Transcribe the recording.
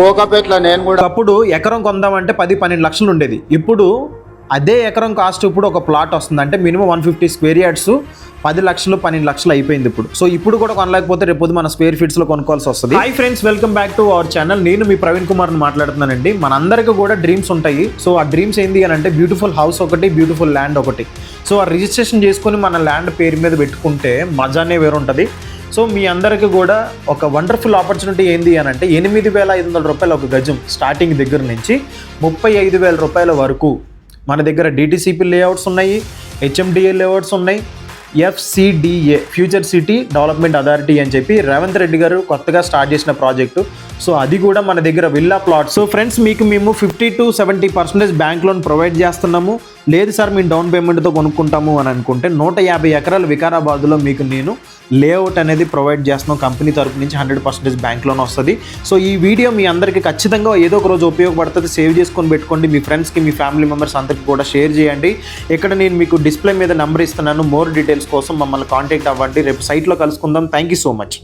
కోకాపేటలో నేను కూడా అప్పుడు ఎకరం కొందామంటే 10-12 లక్షలు ఉండేది. ఇప్పుడు అదే ఎకరం కాస్ట్ ఇప్పుడు ఒక ప్లాట్ వస్తుంది అంటే మినిమం 150 స్క్వేర్ యార్డ్స్ 10 లక్షలు 12 లక్షలు అయిపోయింది ఇప్పుడు. సో ఇప్పుడు కూడా కొనలేకపోతే రేపు మన స్క్వేర్ ఫీట్స్లో కొనుక్కోవాల్సి వస్తుంది. Hi friends, welcome back to our channel. నేను మీ ప్రవీణ్ కుమార్ని మాట్లాడుతున్నానండి. మనందరికీ కూడా డ్రీమ్స్ ఉంటాయి. సో ఆ డ్రీమ్స్ ఏంటి అని అంటే బ్యూటిఫుల్ హౌస్ ఒకటి, బ్యూటిఫుల్ ల్యాండ్ ఒకటి. సో ఆ రిజిస్ట్రేషన్ చేసుకొని మన ల్యాండ్ పేరు మీద పెట్టుకుంటే మజానే వేరుంటుంది. సో మీ అందరికీ కూడా ఒక వండర్ఫుల్ ఆపర్చునిటీ ఏంది అని అంటే 8,500 రూపాయలు ఒక గజం స్టార్టింగ్ దగ్గర నుంచి 35,000 రూపాయల వరకు మన దగ్గర డిటిసిపి లేఅవుట్స్ ఉన్నాయి, హెచ్ఎండిఏ లేఅవుట్స్ ఉన్నాయి, FCDA future city development authority అని చెప్పి రేవంత్ రెడ్డి గారు కొత్తగా స్టార్ట్ చేసిన ప్రాజెక్టు. సో అది కూడా మన దగ్గర విల్లా ప్లాట్స్. సో ఫ్రెండ్స్, మీకు మేము 50-70% బ్యాంక్ లోన్ ప్రొవైడ్ చేస్తున్నాము. లేదు సార్ మేము డౌన్ పేమెంట్తో కొనుక్కుంటాము అని అనుకుంటే 150 ఎకరాలు వికారాబాద్లో మీకు నేను లేఅవుట్ అనేది ప్రొవైడ్ చేస్తున్నాం. కంపెనీ తరపు నుంచి 100% బ్యాంక్ లోన్ వస్తుంది. సో ఈ వీడియో మీ అందరికీ ఖచ్చితంగా ఏదో ఒక రోజు ఉపయోగపడుతుంది. సేవ్ చేసుకొని పెట్టుకోండి. మీ ఫ్రెండ్స్కి, మీ ఫ్యామిలీ మెంబర్స్ అందరికీ కూడా షేర్ చేయండి. ఇక్కడ నేను మీకు డిస్ప్లే మీద నెంబర్ ఇస్తున్నాను. మోర్ డీటెయిల్స్ కోసం మమ్మల్ని కాంటాక్ట్ అవ్వండి. రేపు సైట్లో కలుసుకుందాం. Thank you so much.